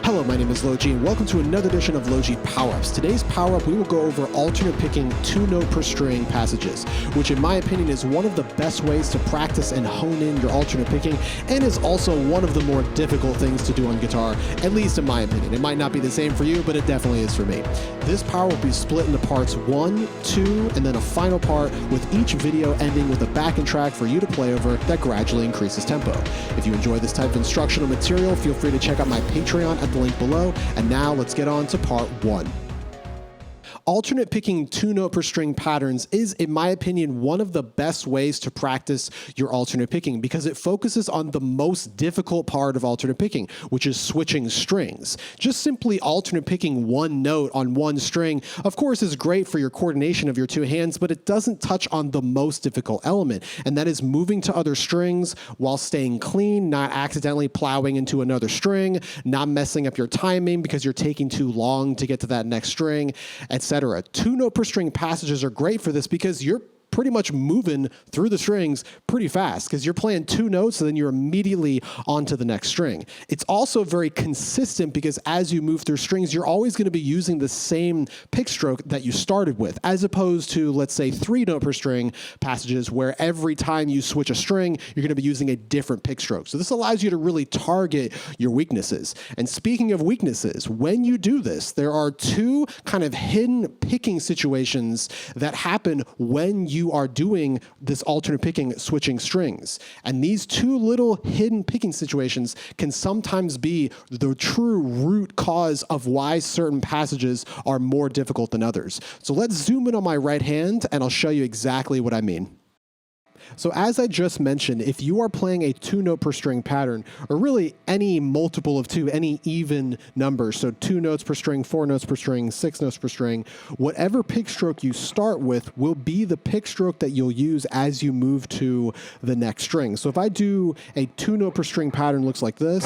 Hello, my name is LoG, and welcome to another edition of LoG Power-Ups. Today's power-up, we will go over alternate picking 2-note per string passages, which in my opinion is one of the best ways to practice and hone in your alternate picking, and is also one of the more difficult things to do on guitar, at least in my opinion. It might not be the same for you, but it definitely is for me. This power will be split into parts 1, 2, and then a final part, with each video ending with a backing track for you to play over that gradually increases tempo. If you enjoy this type of instructional material, feel free to check out my Patreon at the link below. And now let's get on to part 1. Alternate picking 2-note per string patterns is, in my opinion, one of the best ways to practice your alternate picking because it focuses on the most difficult part of alternate picking, which is switching strings. Just simply alternate picking one note on one string, of course, is great for your coordination of your two hands, but it doesn't touch on the most difficult element, and that is moving to other strings while staying clean, not accidentally plowing into another string, not messing up your timing because you're taking too long to get to that next string, etc. 2-note per string passages are great for this because you're pretty much moving through the strings pretty fast because you're playing 2 notes and then you're immediately onto the next string. It's also very consistent because as you move through strings, you're always going to be using the same pick stroke that you started with, as opposed to, let's say, 3-note per string passages where every time you switch a string, you're going to be using a different pick stroke. So this allows you to really target your weaknesses. And speaking of weaknesses, when you do this, there are 2 kind of hidden picking situations that happen when you are doing this alternate picking switching strings. And these 2 little hidden picking situations can sometimes be the true root cause of why certain passages are more difficult than others. So let's zoom in on my right hand and I'll show you exactly what I mean. So as I just mentioned, if you are playing a 2-note per string pattern, or really any multiple of 2, any even number, so 2 notes per string, 4 notes per string, 6 notes per string, whatever pick stroke you start with will be the pick stroke that you'll use as you move to the next string. So if I do a 2-note per string pattern, looks like this.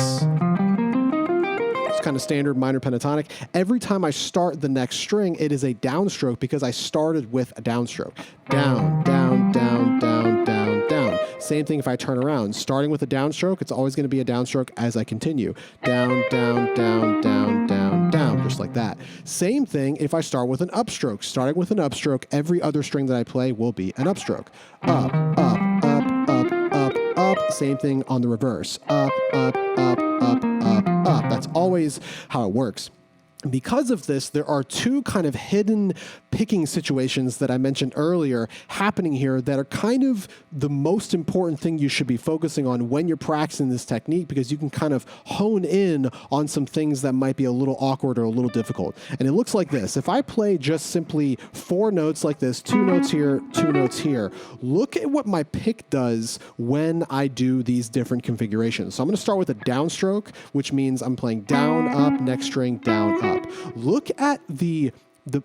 It's kind of standard minor pentatonic. Every time I start the next string, it is a downstroke because I started with a downstroke. Down, down, down, down, down, down. Same thing if I turn around. Starting with a downstroke, it's always going to be a downstroke as I continue. Down, down, down, down, down, down, just like that. Same thing if I start with an upstroke. Starting with an upstroke, every other string that I play will be an upstroke. Up, up, up, up, up, up. Same thing on the reverse. Up, up, up, up, up, up. That's always how it works. Because of this, there are 2 kind of hidden picking situations that I mentioned earlier happening here that are kind of the most important thing you should be focusing on when you're practicing this technique, because you can kind of hone in on some things that might be a little awkward or a little difficult. And it looks like this. If I play just simply 4 notes like this, 2 notes here, 2 notes here, look at what my pick does when I do these different configurations. So I'm going to start with a downstroke, which means I'm playing down, up, next string, down, up. Look at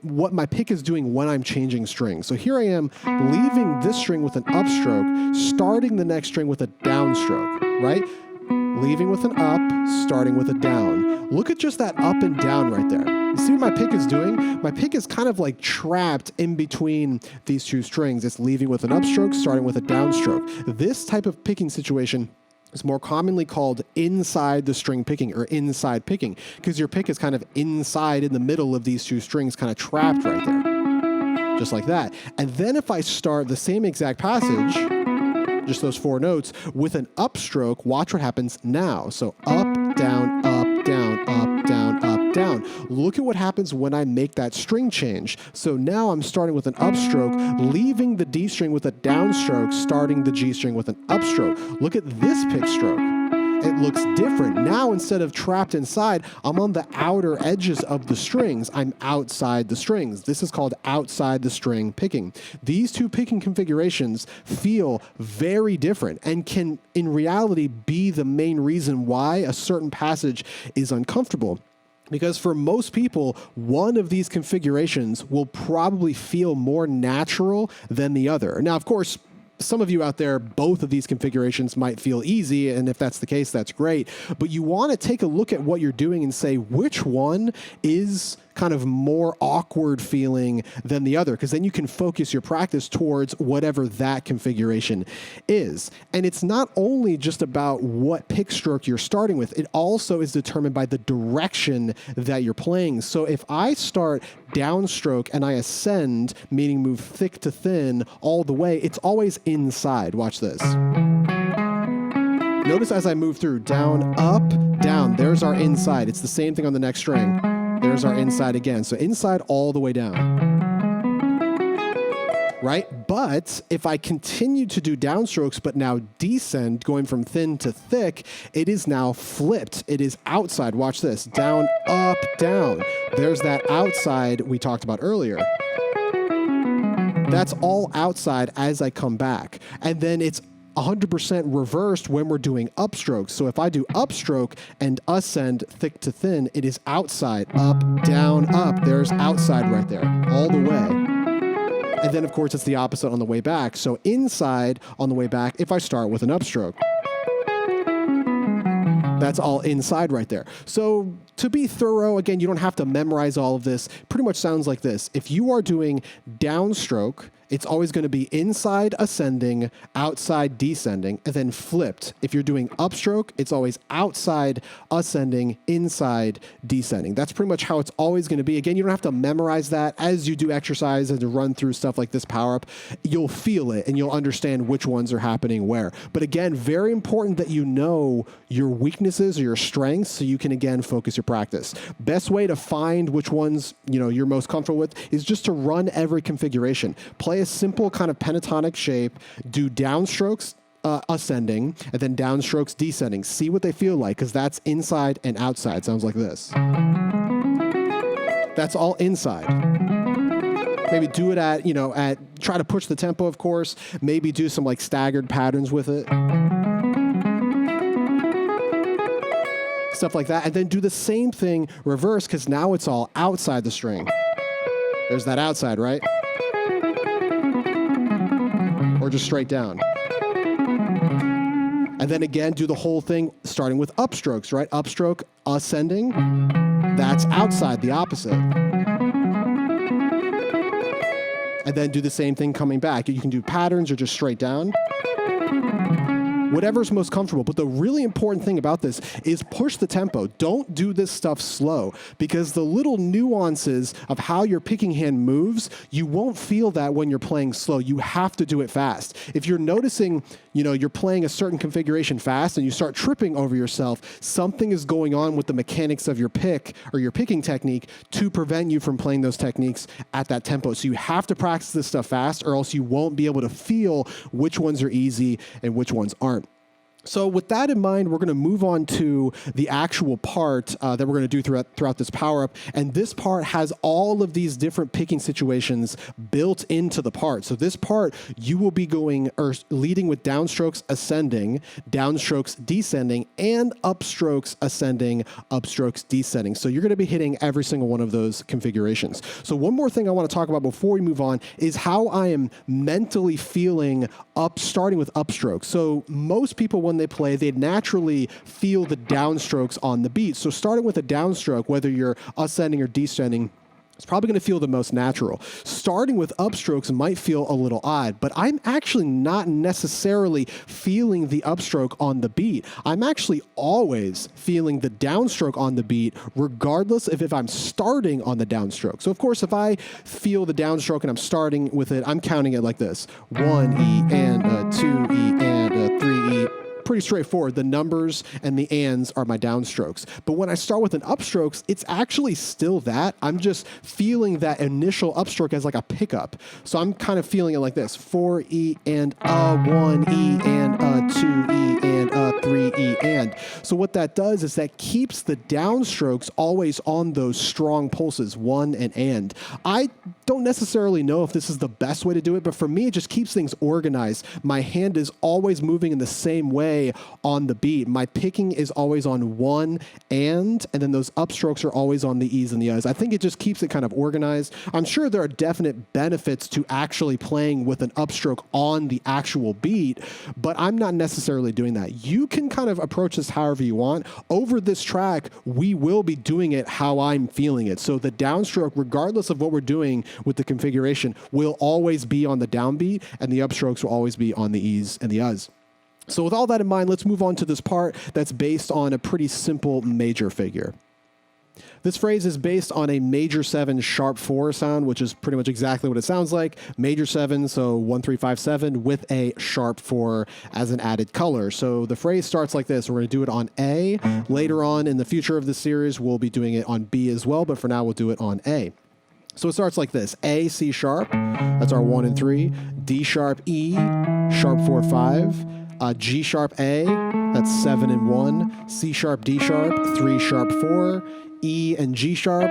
what my pick is doing when I'm changing strings. So here I am leaving this string with an upstroke, starting the next string with a downstroke, right? Leaving with an up, starting with a down. Look at just that up and down right there. You see what my pick is doing? My pick is kind of like trapped in between these 2 strings. It's leaving with an upstroke, starting with a downstroke. This type of picking situation is more commonly called inside the string picking or inside picking, because your pick is kind of inside in the middle of these 2 strings, kind of trapped right there, just like that. And then if I start the same exact passage, just those 4 notes, with an upstroke, watch what happens now. So up, down, up, down, up, down, up, down. Look at what happens when I make that string change. So now I'm starting with an upstroke, leaving the D string with a downstroke, starting the G string with an upstroke. Look at this pick stroke. It looks different. Now, instead of trapped inside, I'm on the outer edges of the strings. I'm outside the strings. This is called outside the string picking. These 2 picking configurations feel very different and can, in reality, be the main reason why a certain passage is uncomfortable. Because for most people, one of these configurations will probably feel more natural than the other. Now, of course, some of you out there, both of these configurations might feel easy, and if that's the case, that's great. But you want to take a look at what you're doing and say, which one is kind of more awkward feeling than the other, because then you can focus your practice towards whatever that configuration is. And it's not only just about what pick stroke you're starting with, it also is determined by the direction that you're playing. So if I start downstroke and I ascend, meaning move thick to thin all the way, it's always inside. Watch this. Notice as I move through, down, up, down, there's our inside. It's the same thing on the next string. There's our inside again. So inside all the way down. Right? But if I continue to do downstrokes, but now descend, going from thin to thick, it is now flipped. It is outside. Watch this. Down, up, down. There's that outside we talked about earlier. That's all outside as I come back. And then it's 100% reversed when we're doing upstrokes. So if I do upstroke and ascend thick to thin, it is outside, up, down, up. There's outside right there, all the way. And then, of course, it's the opposite on the way back. So inside on the way back, if I start with an upstroke. That's all inside right there. So to be thorough, again, you don't have to memorize all of this. Pretty much sounds like this. If you are doing downstroke, it's always going to be inside ascending, outside descending, and then flipped. If you're doing upstroke, it's always outside ascending, inside descending. That's pretty much how it's always going to be. Again, you don't have to memorize that. As you do exercise and to run through stuff like this power-up, you'll feel it and you'll understand which ones are happening where. But again, very important that you know your weaknesses or your strengths so you can, again, focus your practice. Best way to find which ones you're most comfortable with is just to run every configuration. Play a simple kind of pentatonic shape, do downstrokes ascending, and then downstrokes descending. See what they feel like, because that's inside and outside. Sounds like this. That's all inside. Maybe do it at try to push the tempo, of course. Maybe do some like staggered patterns with it. Stuff like that. And then do the same thing reverse, because now it's all outside the string. There's that outside, right? Or just straight down. And then again, do the whole thing starting with upstrokes, right? Upstroke, ascending, that's outside, the opposite. And then do the same thing coming back. You can do patterns or just straight down. Whatever's most comfortable. But the really important thing about this is push the tempo. Don't do this stuff slow, because the little nuances of how your picking hand moves, you won't feel that when you're playing slow. You have to do it fast. If you're noticing, you're playing a certain configuration fast and you start tripping over yourself, something is going on with the mechanics of your pick or your picking technique to prevent you from playing those techniques at that tempo. So you have to practice this stuff fast, or else you won't be able to feel which ones are easy and which ones aren't. So with that in mind, we're going to move on to the actual part that we're going to do throughout this power-up. And this part has all of these different picking situations built into the part. So this part, you will be leading with downstrokes ascending, downstrokes descending, and upstrokes ascending, upstrokes descending. So you're going to be hitting every single one of those configurations. So one more thing I want to talk about before we move on is how I am mentally feeling starting with upstrokes. So most people, when they play, they naturally feel the downstrokes on the beat. So starting with a downstroke, whether you're ascending or descending, it's probably going to feel the most natural. Starting with upstrokes might feel a little odd, but I'm actually not necessarily feeling the upstroke on the beat. I'm actually always feeling the downstroke on the beat, regardless of if I'm starting on the downstroke. So of course, if I feel the downstroke and I'm starting with it, I'm counting it like this. 1 E and a 2 E and a 3 E. Pretty straightforward. The numbers and the ands are my downstrokes. But when I start with an upstrokes, it's actually still that. I'm just feeling that initial upstroke as like a pickup. So I'm kind of feeling it like this. 4 E and a 1 E and a 2 E and a 3 E and. So what that does is that keeps the downstrokes always on those strong pulses, 1 and. I don't necessarily know if this is the best way to do it, but for me, it just keeps things organized. My hand is always moving in the same way on the beat. My picking is always on 1 and then those upstrokes are always on the E's and the I's. I think it just keeps it kind of organized. I'm sure there are definite benefits to actually playing with an upstroke on the actual beat, but I'm not necessarily doing that. You can kind of approach this however you want. Over this track, we will be doing it how I'm feeling it. So the downstroke, regardless of what we're doing with the configuration, will always be on the downbeat, and the upstrokes will always be on the E's and the U's. So with all that in mind, let's move on to this part that's based on a pretty simple major figure. This phrase is based on a major 7 sharp 4 sound, which is pretty much exactly what it sounds like. Major 7, so 1, 3, 5, 7, with a sharp 4 as an added color. So the phrase starts like this. We're going to do it on A. Later on in the future of the series, we'll be doing it on B as well, but for now, we'll do it on A. So it starts like this. A, C sharp, that's our 1 and 3. D sharp, E, sharp 4, 5. G sharp A, that's 7 and 1. C sharp, D sharp, 3 sharp 4. E and G sharp,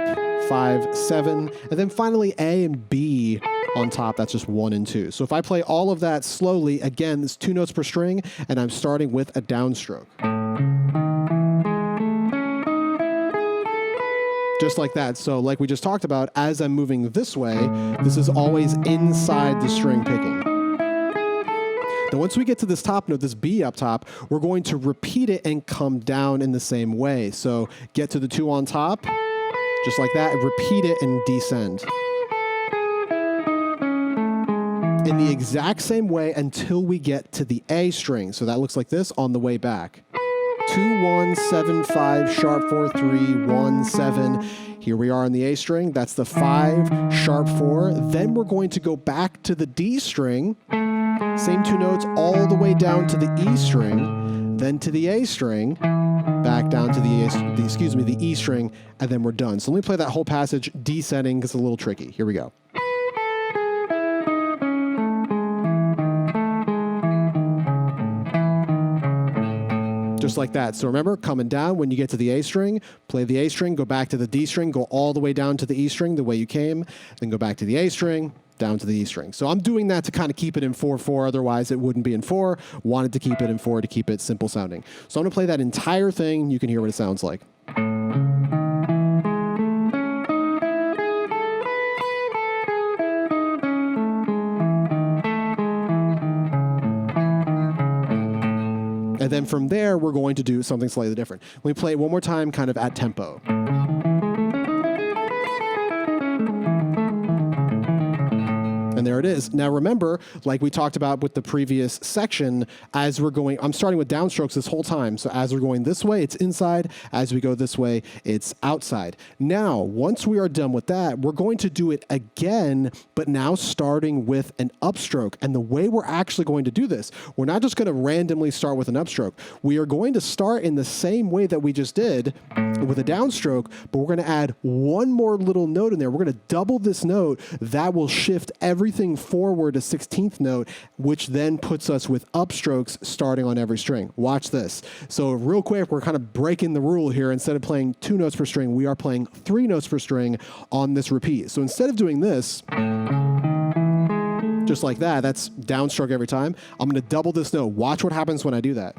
5, 7. And then finally A and B on top, that's just 1 and 2. So if I play all of that slowly, again, it's 2 notes per string, and I'm starting with a downstroke. Just like that. So like we just talked about, as I'm moving this way, this is always inside the string picking. Now, once we get to this top note, this B up top, we're going to repeat it and come down in the same way. So get to the 2 on top, just like that, and repeat it and descend. In the exact same way until we get to the A string. So that looks like this on the way back. 2, 1, 7, 5, sharp 4, 3, 1, 7. Here we are on the A string. That's the 5, sharp 4. Then we're going to go back to the D string. Same 2 notes all the way down to the E string, then to the A string, back down to the E string, and then we're done. So let me play that whole passage descending because it's a little tricky. Here we go. Just like that. So remember, coming down, when you get to the A string, play the A string, go back to the D string, go all the way down to the E string the way you came, then go back to the A string, down to the E string. So I'm doing that to kind of keep it in 4/4, otherwise it wouldn't be in 4. Wanted to keep it in 4 to keep it simple sounding. So I'm going to play that entire thing. You can hear what it sounds like. And then from there, we're going to do something slightly different. Let me play it one more time, kind of at tempo. And there it is. Now remember, like we talked about with the previous section, as we're going, I'm starting with downstrokes this whole time. So as we're going this way, it's inside. As we go this way, it's outside. Now, once we are done with that, we're going to do it again, but now starting with an upstroke. And the way we're actually going to do this, we're not just going to randomly start with an upstroke. We are going to start in the same way that we just did with a downstroke, but we're going to add one more little note in there. We're going to double this note. That will shift everything forward a 16th note, which then puts us with upstrokes starting on every string. Watch this. So real quick, we're kind of breaking the rule here. Instead of playing 2 notes per string, we are playing 3 notes per string on this repeat. So instead of doing this, just like that, that's downstroke every time. I'm going to double this note. Watch what happens when I do that.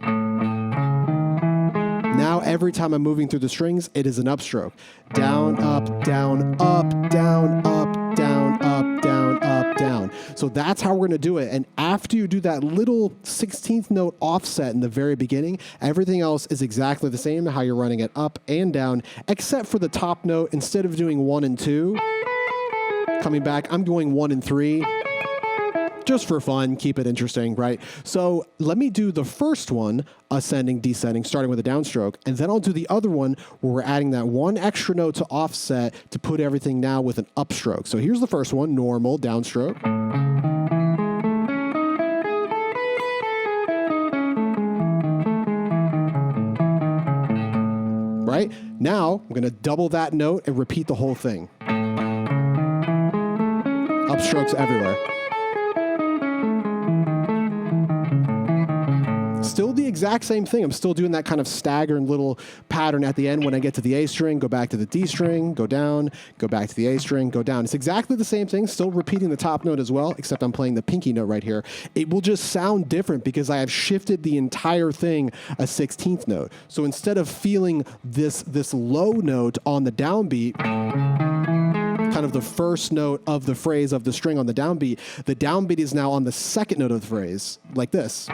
Now, every time I'm moving through the strings, it is an upstroke. Down, up, down, up, down, up, down, up, down, up, down. So that's how we're going to do it. And after you do that little 16th note offset in the very beginning, everything else is exactly the same, how you're running it up and down, except for the top note. Instead of doing 1 and 2, coming back, I'm going 1 and 3. Just for fun, keep it interesting, right? So let me do the first one, ascending, descending, starting with a downstroke, and then I'll do the other one where we're adding that one extra note to offset to put everything now with an upstroke. So here's the first one, normal, downstroke. Right? Now, I'm going to double that note and repeat the whole thing. Upstrokes everywhere. Still the exact same thing. I'm still doing that kind of staggered little pattern at the end. When I get to the A string, go back to the D string, go down, go back to the A string, go down. It's exactly the same thing, still repeating the top note as well, except I'm playing the pinky note right here. It will just sound different because I have shifted the entire thing a 16th note. So instead of feeling this low note on the downbeat, kind of the first note of the phrase of the string on the downbeat, the downbeat is now on the second note of the phrase, like this.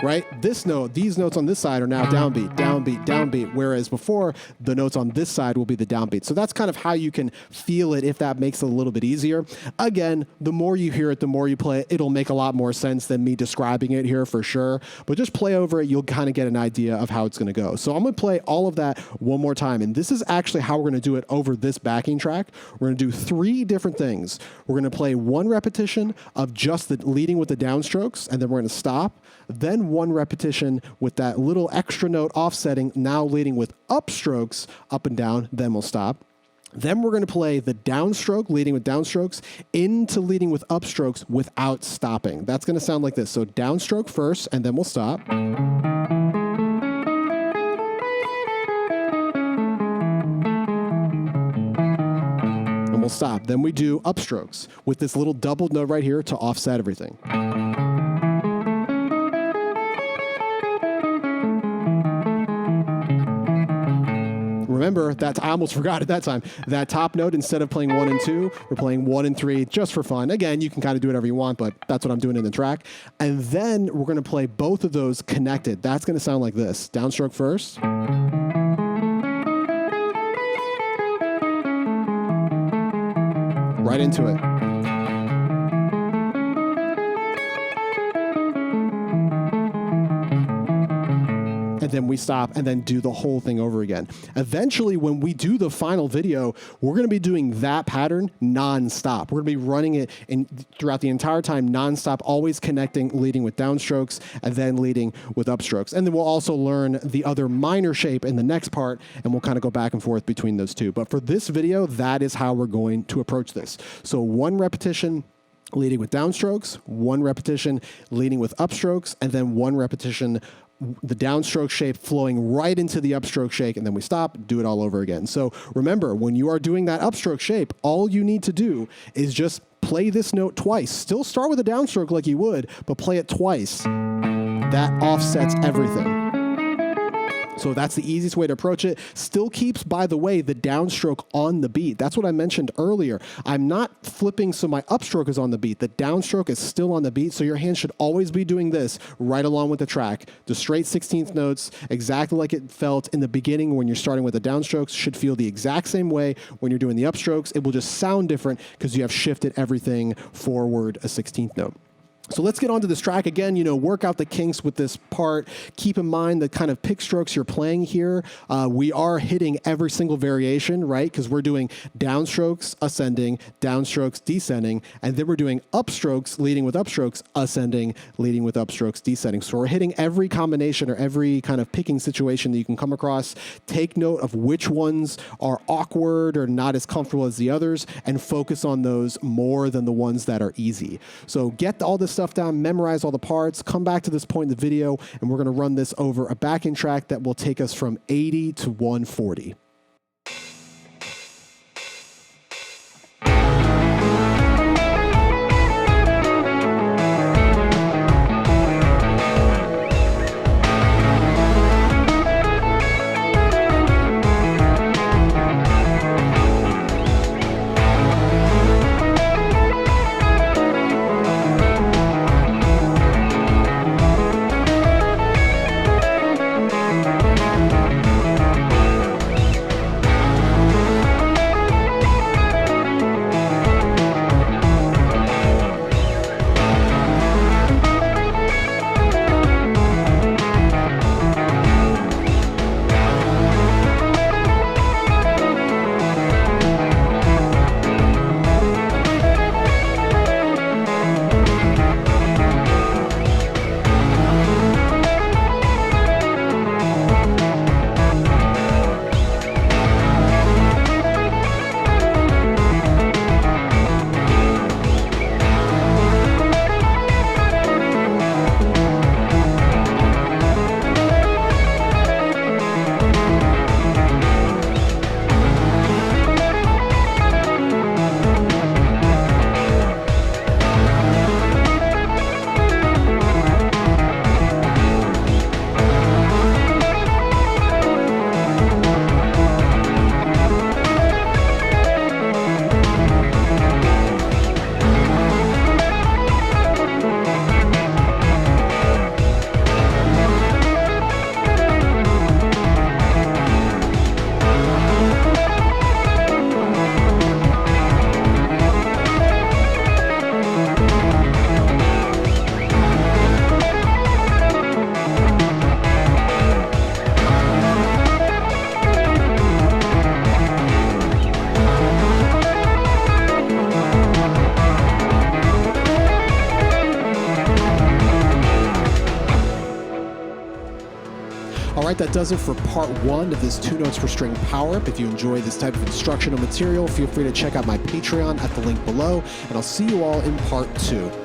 Right? This note, these notes on this side are now downbeat, downbeat, downbeat, whereas before the notes on this side will be the downbeat. So that's kind of how you can feel it if that makes it a little bit easier. Again, the more you hear it, the more you play it, it'll make a lot more sense than me describing it here for sure. But just play over it, you'll kind of get an idea of how it's going to go. So I'm going to play all of that one more time. And this is actually how we're going to do it over this backing track. We're going to do 3 different things. We're going to play 1 repetition of just the leading with the downstrokes, and then we're going to stop. Then 1 repetition with that little extra note offsetting, now leading with upstrokes up and down, then we'll stop. Then we're going to play the downstroke, leading with downstrokes, into leading with upstrokes without stopping. That's going to sound like this. So downstroke first, and then we'll stop. And we'll stop. Then we do upstrokes with this little double note right here to offset everything. Remember, I almost forgot at that time, that top note, instead of playing 1 and 2, we're playing 1 and 3 just for fun. Again, you can kind of do whatever you want, but that's what I'm doing in the track. And then we're going to play both of those connected. That's going to sound like this. Downstroke first. Right into it. And then we stop and then do the whole thing over again. Eventually, when we do the final video, we're going to be doing that pattern non-stop. We're going to be running it throughout the entire time non-stop, always connecting, leading with downstrokes, and then leading with upstrokes. And then we'll also learn the other minor shape in the next part, and we'll kind of go back and forth between those two. But for this video, that is how we're going to approach this. So 1 repetition leading with downstrokes, 1 repetition leading with upstrokes, and then 1 repetition the downstroke shape flowing right into the upstroke shape, and then we stop, do it all over again. So remember, when you are doing that upstroke shape, all you need to do is just play this note twice. Still start with a downstroke like you would, but play it twice. That offsets everything. So that's the easiest way to approach it. Still keeps, by the way, the downstroke on the beat. That's what I mentioned earlier. I'm not flipping so my upstroke is on the beat. The downstroke is still on the beat, so your hand should always be doing this right along with the track. The straight 16th notes, exactly like it felt in the beginning when you're starting with the downstrokes, should feel the exact same way when you're doing the upstrokes. It will just sound different because you have shifted everything forward a 16th note. So let's get onto this track again, work out the kinks with this part. Keep in mind the kind of pick strokes you're playing here. We are hitting every single variation, right? Because we're doing downstrokes, ascending, downstrokes, descending, and then we're doing upstrokes, leading with upstrokes, ascending, leading with upstrokes, descending. So we're hitting every combination or every kind of picking situation that you can come across. Take note of which ones are awkward or not as comfortable as the others, and focus on those more than the ones that are easy. So get all this stuff down, memorize all the parts, come back to this point in the video, and we're going to run this over a backing track that will take us from 80 to 140. All right, that does it for part 1 of this 2 notes per string power up. If you enjoy this type of instructional material, feel free to check out my Patreon at the link below, and I'll see you all in part 2.